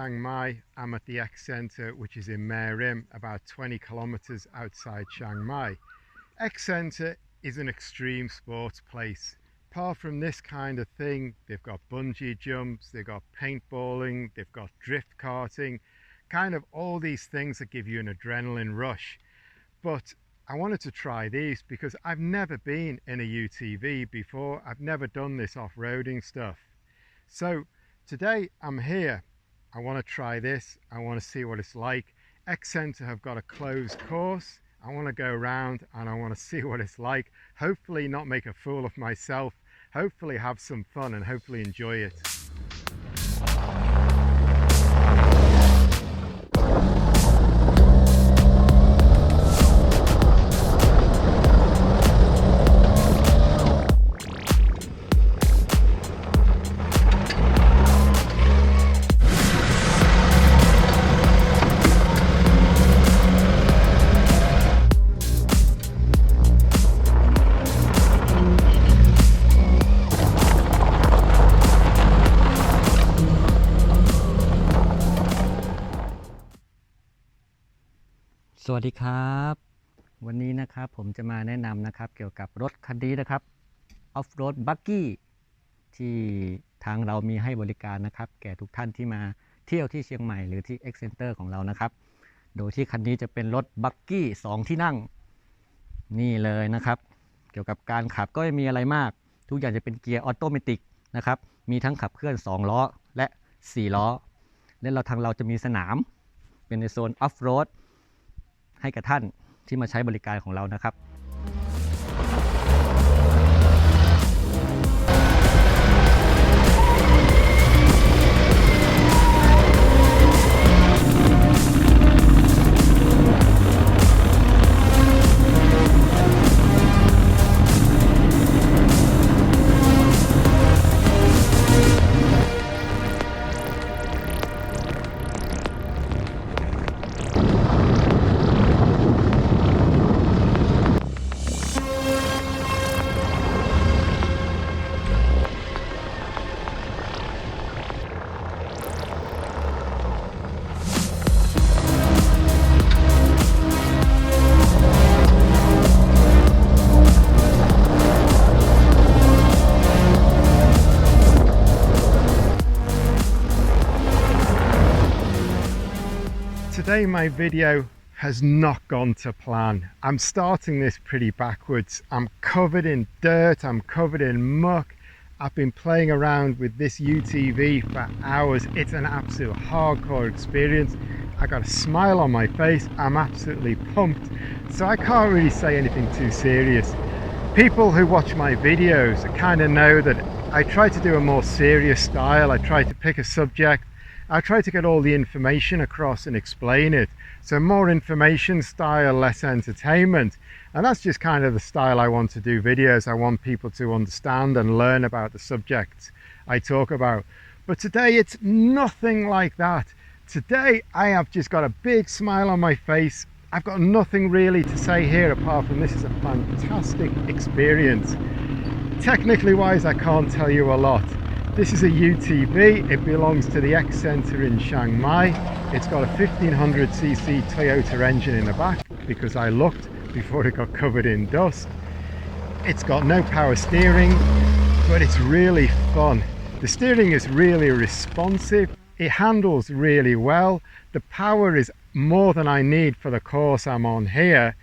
Chiang Mai. I'm at the X Centre, which is in Mae Rim, about 20 kilometers outside Chiang Mai. X Centre is an extreme sports place. Apart from this kind of thing, they've got bungee jumps, they've got paintballing, they've got drift karting, kind of all these things that give you an adrenaline rush. But I wanted to try these because I've never been in a UTV before. I've never done this off-roading stuff. So today I'm here. I want to try this. I want to see what it's like. X Centre have got a closed course. I want to go around and I want to see what it's like. Hopefully not make a fool of myself. Hopefully have some fun and hopefully enjoy it.สวัสดีครับวันนี้นะครับผมจะมาแนะนำนะครับเกี่ยวกับรถคันนี้นะครับ Off-road Buggy ที่ทางเรามีให้บริการนะครับแก่ทุกท่านที่มาเที่ยวที่เชียงใหม่หรือที่ X Centre ของเรานะครับโดยที่คันนี้จะเป็นรถ Buggy 2 ที่นั่งนี่เลยนะครับเกี่ยวกับการขับก็ไม่มีอะไรมากทุกอย่างจะเป็นเกียร์ออโตเมติกนะครับมีทั้งขับเคลื่อน2ล้อและ4ล้อและทางเราจะมีสนามเป็นในโซน Off-roadให้กับท่านที่มาใช้บริการของเรานะครับToday my video has not gone to plan. I'm starting this pretty backwards. I'm covered in dirt, I'm covered in muck. I've been playing around with this UTV for hours. It's an absolute hardcore experience. I got a smile on my face. I'm absolutely pumped. So I can't really say anything too serious. People who watch my videos kind of know that I try to do a more serious style. I try to pick a subject. I try to get all the information across and explain it. So more information style, less entertainment. And that's just kind of the style I want to do videos. I want people to understand and learn about the subjects I talk about. But today it's nothing like that. Today I have just got a big smile on my face. I've got nothing really to say here apart from this is a fantastic experience. Technically wise, I can't tell you a lot. This is a UTV, it belongs to the X Centre in Chiang Mai. It's got a 1500cc Toyota engine in the back because I looked before it got covered in dust. It's got no power steering, but it's really fun. The steering is really responsive, it handles really well, the power is more than I need for the course I'm on here,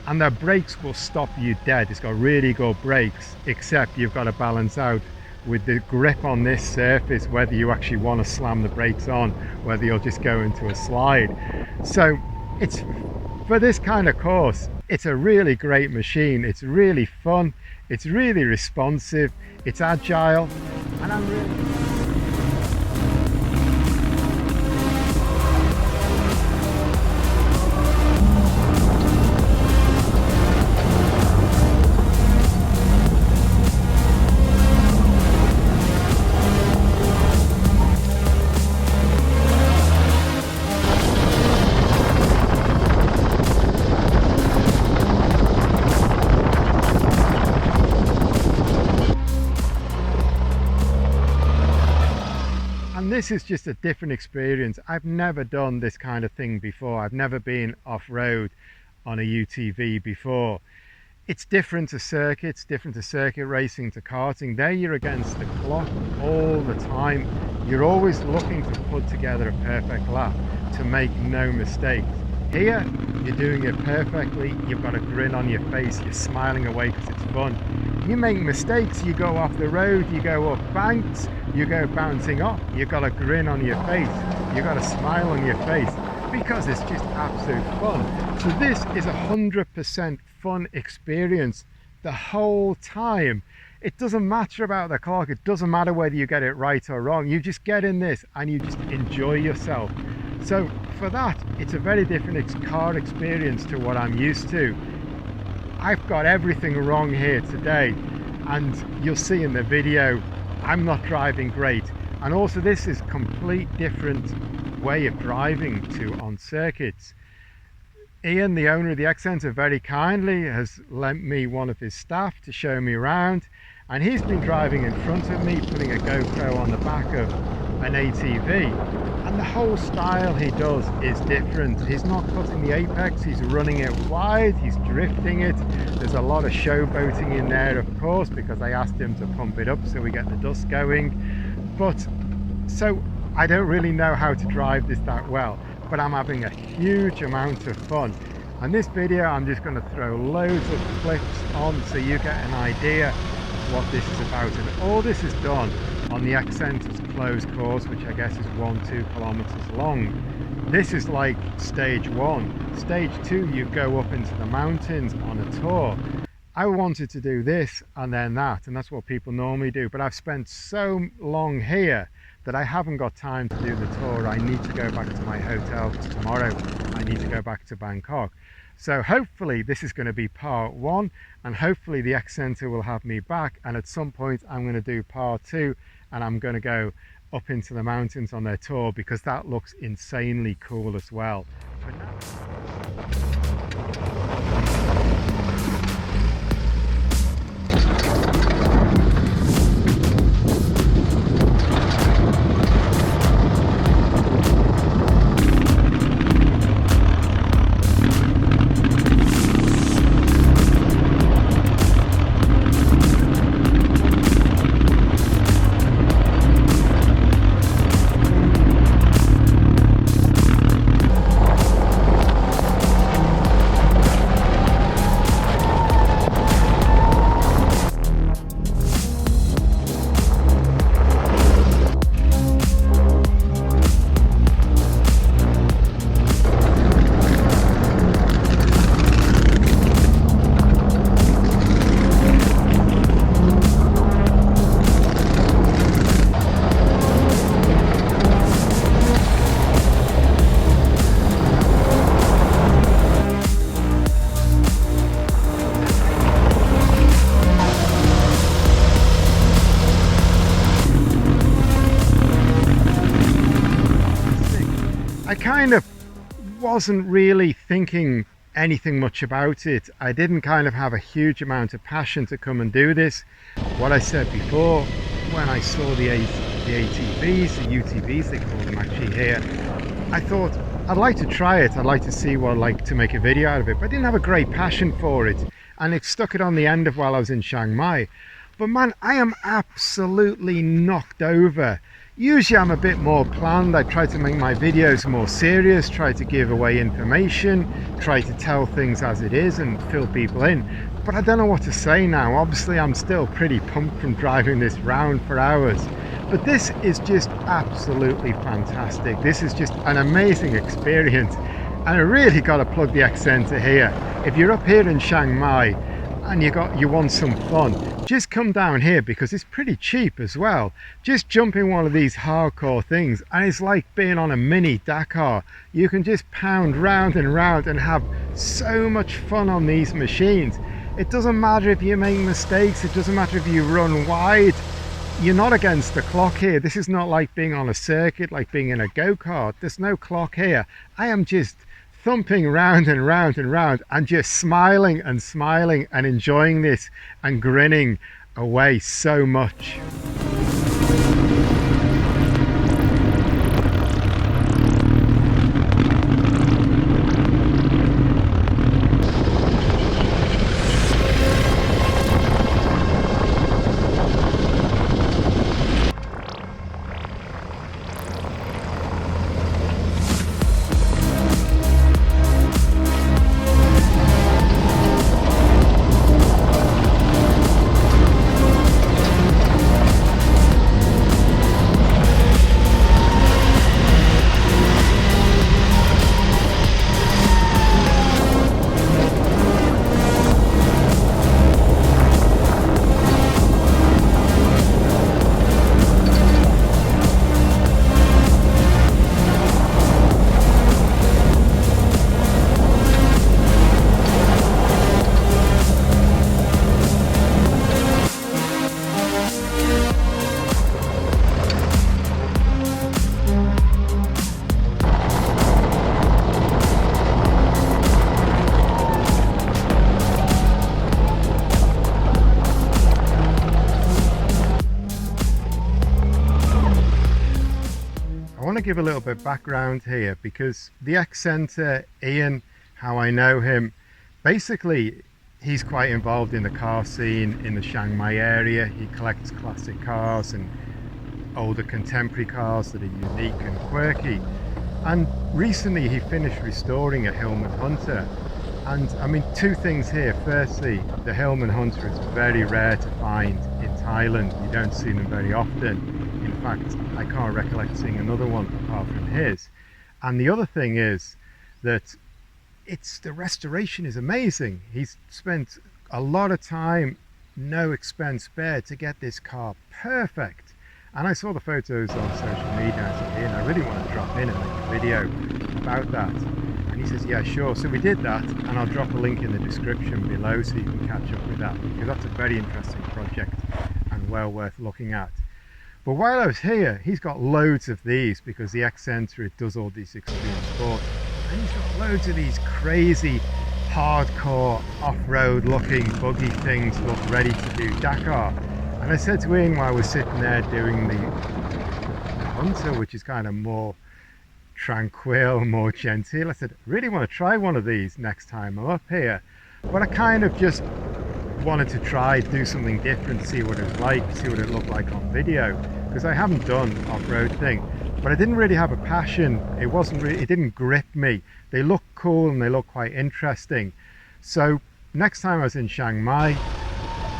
and the brakes will stop you dead. It's got really good brakes, except you've got to balance out with the grip on this surface whether you actually want to slam the brakes on, whether you'll just go into a slide. So it's for this kind of course, it's a really great machine. It's really fun, it's really responsive, it's agile, and I'm really this is just a different experience. I've never done this kind of thing before. I've never been off-road on a UTV before. It's different to circuits, different to circuit racing, to karting. There you're against the clock all the time. You're always looking to put together a perfect lap, to make no mistakes. Here, you're doing it perfectly. You've got a grin on your face. You're smiling away because it's fun. You make mistakes, you go off the road, you go up banks, you go bouncing off. You've got a grin on your face. You've got a smile on your face because it's just absolute fun. So this is 100% fun experience the whole time. It doesn't matter about the clock. It doesn't matter whether you get it right or wrong. You just get in this and you just enjoy yourself. So for that, it's a very different car experience to what I'm used to. I've got everything wrong here today, and you'll see in the video, I'm not driving great. And also this is complete different way of driving to on circuits. Ian, the owner of the X Centre, very kindly has lent me one of his staff to show me around, and he's been driving in front of me, putting a GoPro on the back of an ATV. And the whole style he does is different. He's not cutting the apex, he's running it wide, he's drifting it. There's a lot of showboating in there, of course, because I asked him to pump it up so we get the dust going. But so I don't really know how to drive this that well, but I'm having a huge amount of fun. And this video, I'm just going to throw loads of clips on so you get an idea of what this is about. And all this is done on the X Centre's closed course, which I guess is 1-2 kilometers long. This is like stage 1. Stage 2, you go up into the mountains on a tour. I wanted to do this and then that, and that's what people normally do, but I've spent so long here that I haven't got time to do the tour. I need to go back to my hotel because tomorrow I need to go back to Bangkok. So hopefully this is going to be part 1, and hopefully the X Centre will have me back, and at some point I'm going to do part 2, and I'm going to go up into the mountains on their tour because that looks insanely cool as well. For now, I kind of wasn't really thinking anything much about it. I didn't kind of have a huge amount of passion to come and do this. What I said before, when I saw the ATVs, the UTVs they call them actually here, I thought I'd like to try it. I'd like to see what I'd like to make a video out of it, but I didn't have a great passion for it, and it stuck it on the end of while I was in Chiang Mai. But man, I am absolutely knocked over. Usually I'm a bit more planned. I try to make my videos more serious, try to give away information, try to tell things as it is and fill people in. But I don't know what to say now. Obviously I'm still pretty pumped from driving this round for hours. But this is just absolutely fantastic. This is just an amazing experience. And I really got to plug the X Centre here. If you're up here in Chiang Mai and you want some fun, just come down here because it's pretty cheap as well. Just jump in one of these hardcore things and it's like being on a mini Dakar. You can just pound round and round and have so much fun on these machines. It doesn't matter if you make mistakes, it doesn't matter if you run wide. You're not against the clock here. This is not like being on a circuit, like being in a go-kart. There's no clock here. I am just thumping round and round and round and just smiling and enjoying this and grinning away so much. want to give a little bit of background here, because the X Centre, Ian, how I know him, basically he's quite involved in the car scene in the Chiang Mai area. He collects classic cars and older contemporary cars that are unique and quirky. And recently he finished restoring a Hillman Hunter. And I mean, two things here. Firstly, the Hillman Hunter is very rare to find in Thailand. You don't see them very often. In fact, I can't recollect seeing another one apart from his. And the other thing is that the restoration is amazing. He's spent a lot of time, no expense spared, to get this car perfect. And I saw the photos on social media and I said, Ian, I really want to drop in and make a video about that. And he says, yeah, sure. So we did that, and I'll drop a link in the description below so you can catch up with that, because that's a very interesting project and well worth looking at. But while I was here, he's got loads of these, because the X Centre, it does all these extreme sports. And he's got loads of these crazy, hardcore, off-road looking buggy things, look ready to do Dakar. And I said to Ian while we're sitting there doing the Hunter, which is kind of more tranquil, more genteel, I said, I really want to try one of these next time I'm up here. But I kind of just wanted to try, do something different, see what it was like, see what it looked like on video, because I haven't done off-road thing. But I didn't really have a passion. It didn't grip me. They look cool and they look quite interesting. So next time I was in Chiang Mai,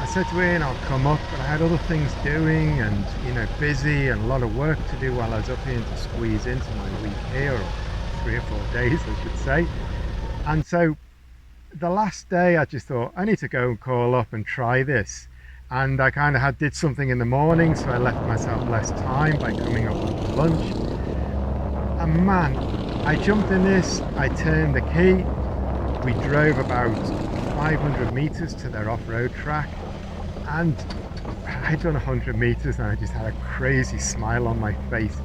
I said to Ian, I'll come up, but I had other things doing and, you know, busy and a lot of work to do while I was up here, to squeeze into my week here, or 3 or 4 days I should say. And so the last day I just thought, I need to go and call up and try this. And I kind of did something in the morning, so I left myself less time by coming up after lunch. And man, I jumped in this, I turned the key, we drove about 500 meters to their off-road track, and I'd done 100 meters and I just had a crazy smile on my face,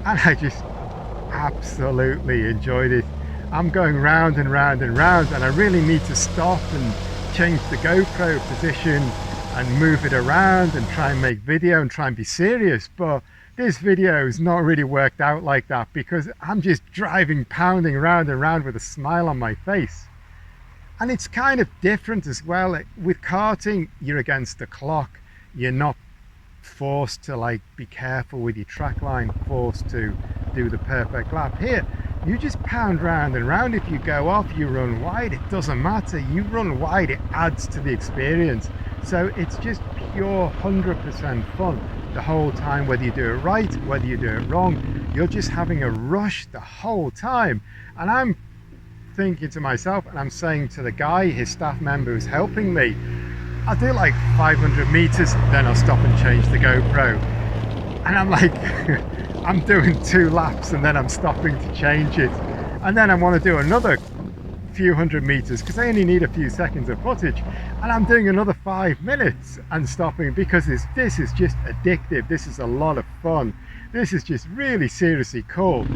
and I just absolutely enjoyed it. I'm going round and round and round, and I really need to stop and change the GoPro position and move it around and try and make video and try and be serious. But this video has not really worked out like that, because I'm just driving, pounding round and round with a smile on my face. And it's kind of different as well. With karting, you're against the clock. You're not forced to like be careful with your track line, forced to do the perfect lap. Here, you just pound round and round. If you go off, you run wide, it doesn't matter. You run wide, it adds to the experience. So it's just pure 100% fun the whole time, whether you do it right, whether you do it wrong. You're just having a rush the whole time. And I'm thinking to myself, and I'm saying to the guy, his staff member who's helping me, I'll do like 500 meters, then I'll stop and change the GoPro. And I'm like, I'm doing 2 laps and then I'm stopping to change it. And then I want to do another few hundred meters, because I only need a few seconds of footage, and I'm doing another 5 minutes and stopping, because this is just addictive. This is a lot of fun. This is just really seriously cool.